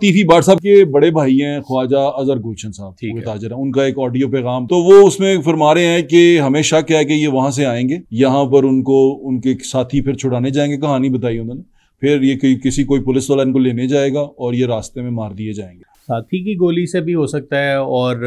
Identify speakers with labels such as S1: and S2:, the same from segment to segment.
S1: तीफी बाट साहब के बड़े भाई हैं ख्वाजा अजहर गुलशन साहब, वो ताजर हैं, उनका एक ऑडियो पैगाम तो वो उसमें फरमा रहे हैं कि हमें शक है कि ये वहां से आएंगे, यहाँ पर उनको उनके साथी फिर छुड़ाने जाएंगे। कहानी बताई उन्होंने, फिर ये कोई पुलिस वाला इनको लेने जाएगा और ये रास्ते में मार दिए जाएंगे।
S2: साथी की गोली से भी हो सकता है और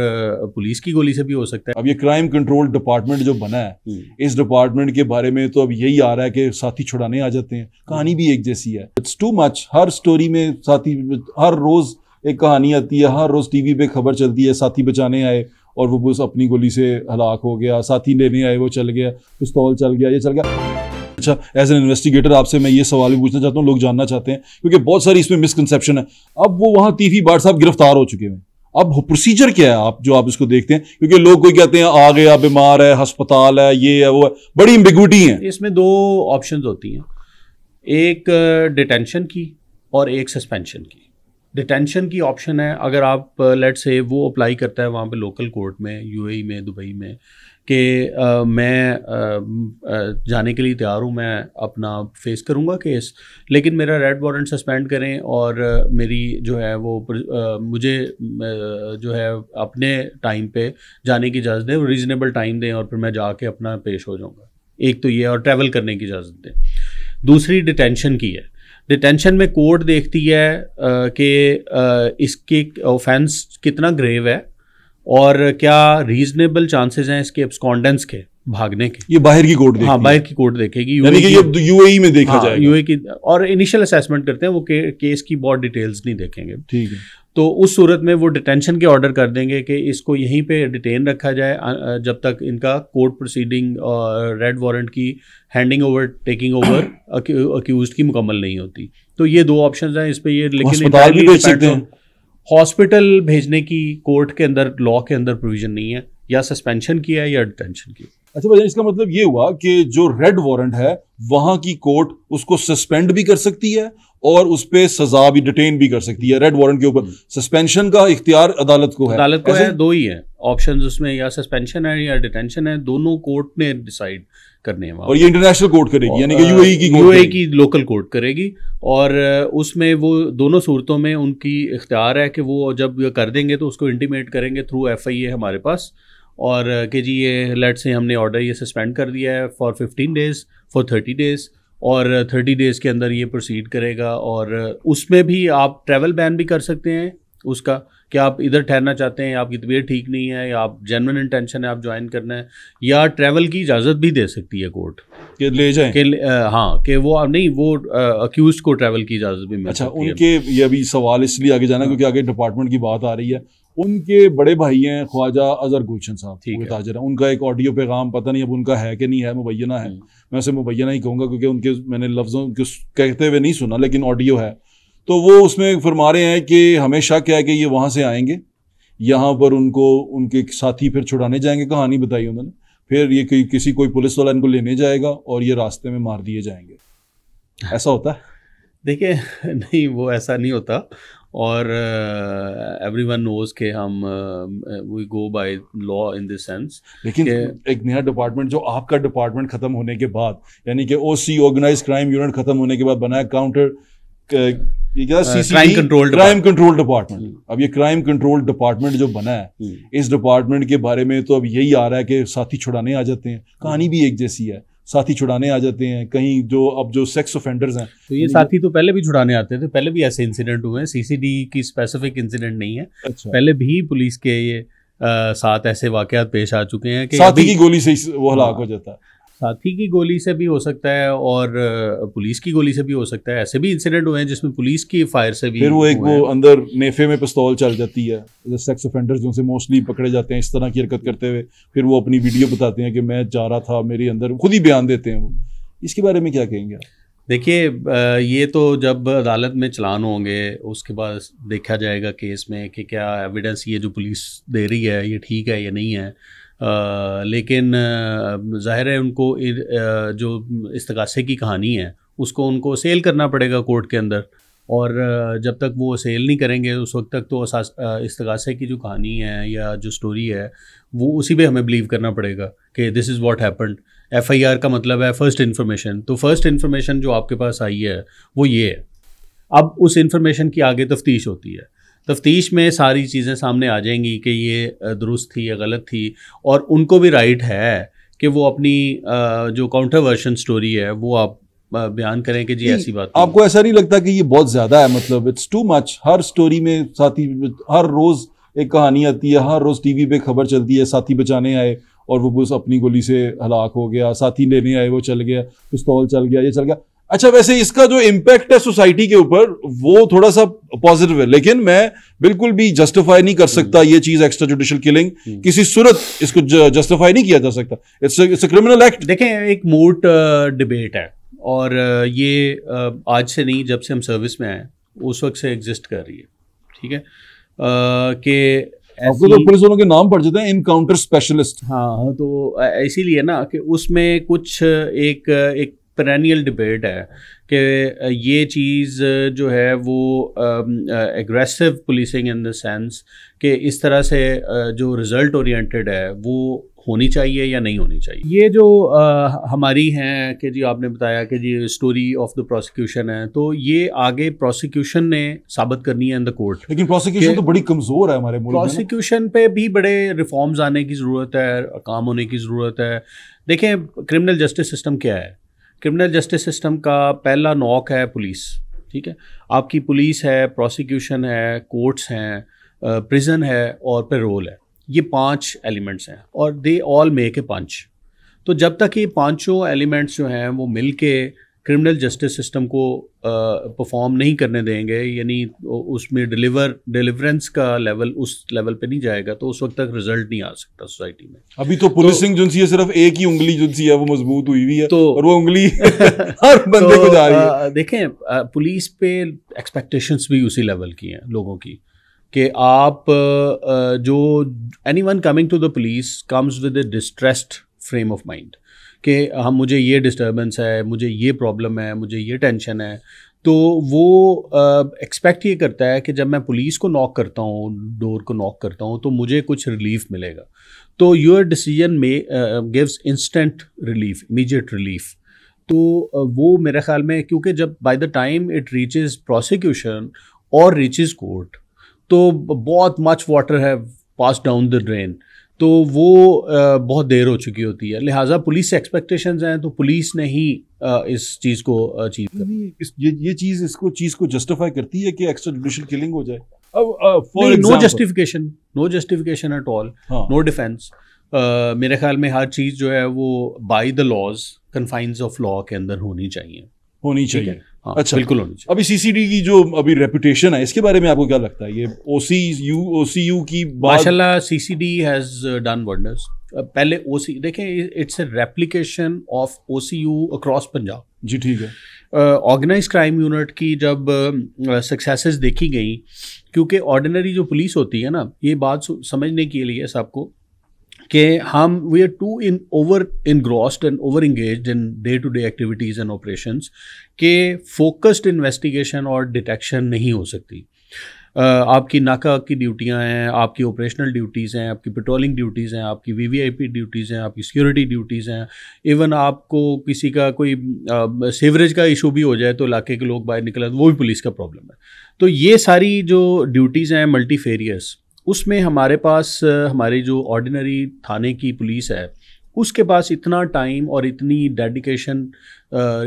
S2: पुलिस की गोली से भी हो सकता है।
S1: अब ये क्राइम कंट्रोल डिपार्टमेंट जो बना है, इस डिपार्टमेंट के बारे में तो अब यही आ रहा है कि साथी छुड़ाने आ जाते हैं। कहानी भी एक जैसी है, it's too much. Her story में साथी, हर रोज एक कहानी आती है, हर रोज टीवी पे खबर चलती है साथी बचाने आए और वो बस अपनी गोली से हलाक हो गया, साथी लेने आए वो चल गया, पिस्तौल चल गया, ये चल गया। अच्छा, एज एन इन्वेस्टिगेटर आपसे मैं ये सवाल भी पूछना चाहता हूँ, लोग जानना चाहते हैं क्योंकि बहुत सारी इसमें मिसकंसेप्शन है। अब वो वहां तीफी बाट साहब गिरफ्तार हो चुके हैं, अब प्रोसीजर क्या है आप इसको देखते हैं? क्योंकि लोग कोई कहते हैं आ गया, बीमार है, अस्पताल है, ये है, वो है, बड़ी एम्बिग्विटी है।
S2: इसमें दो ऑप्शंस होती हैं, एक डिटेंशन की और एक सस्पेंशन की। डिटेंशन की ऑप्शन है अगर आप लेट से वो अप्लाई करता है वहाँ पे लोकल कोर्ट में, यूएई में, दुबई में, कि मैं जाने के लिए तैयार हूँ, मैं अपना फेस करूँगा केस, लेकिन मेरा रेड वारंट सस्पेंड करें और मेरी जो है वो मुझे जो है अपने टाइम पे जाने की इजाज़त दें, रीज़नेबल टाइम दें और फिर मैं जाके अपना पेश हो जाऊँगा। एक तो ये, और ट्रैवल करने की इजाज़त दें। दूसरी डिटेंशन की है। डिटेंशन में कोर्ट देखती है कि इसके ऑफेंस कितना ग्रेव है और क्या रीजनेबल चांसेस हैं इसके एब्सकॉन्डेंस के, भागने के।
S1: ये बाहर की कोर्ट देखेगी।
S2: हाँ, बाहर की कोर्ट देखेगी,
S1: यानी कि ये यूएई में देखा जाएगा।
S2: यूएई की, और इनिशियल असेसमेंट करते हैं वो केस की बहुत डिटेल्स नहीं देखेंगे।
S1: ठीक है।
S2: तो उस सूरत में वो डिटेंशन के ऑर्डर कर देंगे कि इसको यहीं पे डिटेन रखा जाए जब तक इनका कोर्ट प्रोसीडिंग और रेड वारंट की handing over, taking over accused की मुकम्मल नहीं होती। तो ये दो ऑप्शंस हैं इस पे। ये लेकिन हॉस्पिटल भेजने की कोर्ट के अंदर, लॉ के अंदर प्रोविजन नहीं है, या सस्पेंशन की है या डिटेंशन की।
S1: अच्छा भाई, इसका मतलब ये हुआ कि जो रेड वारंट है वहां की कोर्ट उसको सस्पेंड भी कर सकती है और उस पे सजा भी, डिटेन भी कर सकती है। रेड वारंट के ऊपर सस्पेंशन का इख्तियार अदालत को है।
S2: अदालत को है, दो ही है ऑप्शंस उसमें, या सस्पेंशन है या डिटेंशन है, दोनों कोर्ट ने डिसाइड करने हैं।
S1: और ये इंटरनेशनल कोर्ट करेगी, यानी कि
S2: यूएई की लोकल कोर्ट करेगी। और उसमें वो दोनों सूरतों में उनकी इख्तियार है कि वो जब कर देंगे तो उसको इंटीमेट करेंगे थ्रू एफआईए हमारे पास, और कि जी ये लेट से हमने ऑर्डर ये सस्पेंड कर दिया है फॉर 15 डेज़, फॉर 30 डेज़, और 30 डेज़ के अंदर ये प्रोसीड करेगा। और उसमें भी आप ट्रैवल बैन भी कर सकते हैं उसका, कि आप इधर ठहरना चाहते हैं, आपकी तबीयत ठीक नहीं है, या आप जेन्युइन इंटेंशन है आप ज्वाइन करना है, या ट्रैवल की इजाज़त भी दे सकती है कोर्ट
S1: कि ले जाएं।
S2: हाँ, कि वो नहीं, वो अक्यूज को ट्रैवल की इजाज़त भी मिल सकती है।
S1: अच्छा, उनके ये अभी सवाल इसलिए आगे जाना क्योंकि आगे डिपार्टमेंट की बात आ रही है। उनके बड़े भाई हैं ख्वाजा अजहर गुलशन साहब, वो ताजर हैं, उनका एक ऑडियो पैगाम, पता नहीं अब उनका है कि नहीं है, मुबैना है, मैं उसे मुबैना ही कहूँगा क्योंकि उनके मैंने लफ्ज़ों को कहते हुए नहीं सुना, लेकिन ऑडियो है। तो वो उसमें फरमा रहे हैं कि हमें शक है कि ये वहाँ से आएंगे, यहाँ पर उनको उनके साथी फिर छुड़ाने जाएंगे। कहानी बताई उन्होंने, फिर ये कोई पुलिस वाला इनको लेने जाएगा और ये रास्ते में मार दिए जाएंगे। ऐसा होता है?
S2: देखिए, नहीं, वो ऐसा नहीं होता। और एवरीवन नोज के हम we go by law in this sense.
S1: लेकिन एक नया डिपार्टमेंट जो आपका डिपार्टमेंट खत्म होने के बाद, यानी कि ओसी ऑर्गेनाइज क्राइम यूनिट खत्म होने के बाद बना है काउंटर
S2: क्राइम
S1: कंट्रोल डिपार्टमेंट। अब ये क्राइम कंट्रोल डिपार्टमेंट जो बना है, इस डिपार्टमेंट के बारे में तो अब यही आ रहा है कि साथी छुड़ाने आ जाते हैं। कहानी भी एक जैसी है, साथी छुड़ाने आ जाते हैं कहीं, जो सेक्स ऑफेंडर्स हैं।
S2: तो ये साथी तो पहले भी छुड़ाने आते थे, पहले भी ऐसे इंसिडेंट हुए हैं, सीसीडी की स्पेसिफिक इंसिडेंट नहीं है।
S1: अच्छा।
S2: पहले भी पुलिस के ये साथ ऐसे वाकयात पेश आ चुके हैं कि
S1: साथी की गोली से वो हलाक हो जाता है।
S2: साथी की गोली से भी हो सकता है और पुलिस की गोली से भी हो सकता है। ऐसे भी इंसिडेंट हुए हैं जिसमें पुलिस की फायर से भी,
S1: फिर वो अंदर नेफे में पिस्तौल चल जाती है। सेक्स ऑफेंडर्स जो से मोस्टली पकड़े जाते हैं इस तरह की हरकत करते हुए, फिर वो अपनी वीडियो बताते हैं कि मैं जा रहा था, मेरे अंदर खुद ही बयान देते हैं वो। इसके बारे में क्या कहेंगे आप?
S2: देखिए, ये तो जब अदालत में चलान होंगे उसके बाद देखा जाएगा केस में कि क्या एविडेंस ये जो पुलिस दे रही है ये ठीक है या नहीं है। लेकिन ज़ाहिर है उनको जो इस्तगासे की कहानी है उसको उनको सेल करना पड़ेगा कोर्ट के अंदर, और जब तक वो सेल नहीं करेंगे उस वक्त तक तो इस्तगासे की जो कहानी है या जो स्टोरी है वो उसी पे हमें बिलीव करना पड़ेगा कि this is what happened. FIR का मतलब है फर्स्ट इन्फॉर्मेशन। तो फर्स्ट इन्फॉर्मेशन जो आपके पास आई है वो ये है। अब उस इंफॉर्मेशन की आगे तफ्तीश होती है। तफ्तीश में सारी चीज़ें सामने आ जाएंगी कि ये दुरुस्त थी या गलत थी, और उनको भी राइट है कि वो अपनी जो काउंटर वर्शन स्टोरी है वो आप बयान करें कि जी ऐसी बात नहीं।
S1: आपको ऐसा नहीं लगता कि ये बहुत ज्यादा है, मतलब it's too much? Her story में साथी, हर रोज एक कहानी आती है, हर रोज टीवी पे खबर चलती है, साथी बचाने आए और वो बस अपनी गोली से हलाक हो गया, साथी लेने आए वो चल गया, पिस्तौल चल गया, ये चल गया। अच्छा, वैसे इसका जो इम्पैक्ट है सोसाइटी के ऊपर वो थोड़ा सा पॉजिटिव है, लेकिन मैं बिल्कुल भी जस्टिफाई नहीं कर सकता ये चीज, एक्स्ट्रा जुडिशियल किलिंग किसी सूरत इसको जस्टिफाई नहीं किया जा सकता। It's a criminal act.
S2: देखें, एक मूट डिबेट है, और ये आज से नहीं, जब से हम सर्विस में आए उस वक्त से एग्जिस्ट कर रही है, ठीक है, कि
S1: आपको तो पुलिस वालों के नाम पड़ जाते हैं, इनकाउंटर स्पेशलिस्ट।
S2: हाँ, तो इसीलिए ना कि उसमें कुछ एक पेरेनियल डिबेट है कि ये चीज़ जो है वो aggressive policing in the sense कि इस तरह से जो रिज़ल्ट ओरिएंटेड है वो होनी चाहिए या नहीं होनी चाहिए। ये जो हमारी हैं कि जी आपने बताया कि जी स्टोरी ऑफ द प्रोसिक्यूशन है, तो ये आगे प्रोसिक्यूशन ने साबित करनी है इन द कोर्ट।
S1: लेकिन प्रोसिक्यूशन तो बड़ी कमज़ोर है हमारे मुल्क में।
S2: प्रोसिक्यूशन पे भी बड़े रिफॉर्म्स आने की ज़रूरत है, काम होने की ज़रूरत है। देखें, क्रिमिनल जस्टिस सिस्टम क्या है? क्रिमिनल जस्टिस सिस्टम का पहला नॉक है पुलिस, ठीक है। आपकी पुलिस है, प्रोसिक्यूशन है, कोर्ट्स हैं, प्रिजन है और पेरोल है। ये 5 एलिमेंट्स हैं और दे ऑल मेक ए पंच। तो जब तक ये पांचों एलिमेंट्स जो हैं वो मिल के क्रिमिनल जस्टिस सिस्टम को परफॉर्म नहीं करने देंगे, यानी उसमें डिलीवरेंस का लेवल उस लेवल पे नहीं जाएगा, तो उस वक्त तक रिजल्ट नहीं आ सकता सोसाइटी में।
S1: अभी तो पुलिसिंग जो है सिर्फ एक ही उंगली जो है वो मजबूत हुई हुई है,
S2: तो
S1: और वो उंगली हर बंदे को जा रही है।
S2: देखें, पुलिस पे एक्सपेक्टेशंस भी उसी लेवल की हैं लोगों की, कि आप जो anyone coming to the police comes with a distressed frame of mind कि हम मुझे ये डिस्टर्बेंस है, मुझे ये प्रॉब्लम है, मुझे ये टेंशन है। तो वो एक्सपेक्ट ये करता है कि जब मैं पुलिस को नॉक करता हूँ, डोर को नॉक करता हूँ, तो मुझे कुछ रिलीफ मिलेगा। तो योर डिसीजन में gives instant relief, immediate relief. तो वो मेरे ख्याल में, क्योंकि जब by the time it reaches prosecution और रीचेस कोर्ट, तो बहुत मच वाटर है पास डाउन द ड्रेन, तो वो बहुत देर हो चुकी होती है। लिहाजा पुलिस से एक्सपेक्टेशंस हैं, तो पुलिस ने ही इस चीज़ को अचीव करना।
S1: ये चीज़ चीज़ को जस्टिफाई करती है कि एक्स्ट्रा जुडिशियल किलिंग हो जाए।
S2: No justification at all, no defence. मेरे ख्याल में हर चीज़ जो है वो by the laws, confines of law के अंदर होनी चाहिए।
S1: हाँ, अच्छा,
S2: बिल्कुल होनी चाहिए।
S1: अभी सीसीडी की जो अभी रेपुटेशन है, इसके बारे में आपको क्या लगता है? ये ओसीयू की
S2: माशाल्लाह सीसीडी हैज डन वंडर्स। पहले ओसी देखें, it's a replication of OCU across Punjab.
S1: जी, ठीक है।
S2: ऑर्गेनाइज क्राइम यूनिट की जब सक्सेसेस देखी गई, क्योंकि ऑर्डिनरी जो पुलिस होती है ना, ये बात समझने के लिए सबको कि हम we are too over engrossed and over engaged in day to day activities and operations के फोकस्ड इन्वेस्टिगेशन और डिटेक्शन नहीं हो सकती। आपकी नाका की ड्यूटियां हैं, आपकी ऑपरेशनल ड्यूटीज़ हैं, आपकी पेट्रोलिंग ड्यूटीज़ हैं, आपकी वीवीआईपी ड्यूटीज़ हैं, आपकी सिक्योरिटी ड्यूटीज़ हैं। इवन आपको किसी का कोई सीवरेज का इशू भी हो जाए तो इलाके के लोग बाहर निकले, वो भी पुलिस का प्रॉब्लम है। तो ये सारी जो ड्यूटीज़ हैं मल्टीफेरियस, उसमें हमारे पास हमारी जो ऑर्डिनरी थाने की पुलिस है उसके पास इतना टाइम और इतनी डेडिकेशन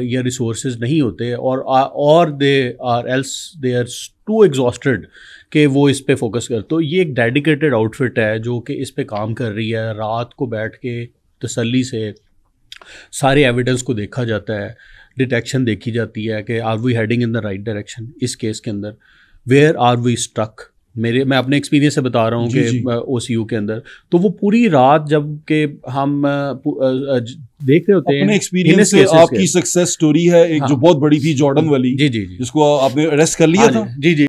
S2: या रिसोर्सेज नहीं होते, और दे आर टू एग्जॉस्टेड कि वो इस पे फोकस कर। तो ये एक डेडिकेटेड आउटफिट है जो कि इस पे काम कर रही है। रात को बैठ के तसल्ली से सारे एविडेंस को देखा जाता है, डिटेक्शन देखी जाती है कि are we heading in the right direction. इस केस के अंदर वेयर आर वी स्ट्रक, मैं अपने एक्सपीरियंस से बता रहा हूँ कि ओसीयू के अंदर, तो वो पूरी रात जब के हम देख रहे होते हैं।
S1: अपने एक्सपीरियंस से आपकी सक्सेस स्टोरी है एक, जो बहुत बड़ी थी, जॉर्डन वाली,
S2: जी,
S1: जिसको आपने अरेस्ट कर लिया था।
S2: जी।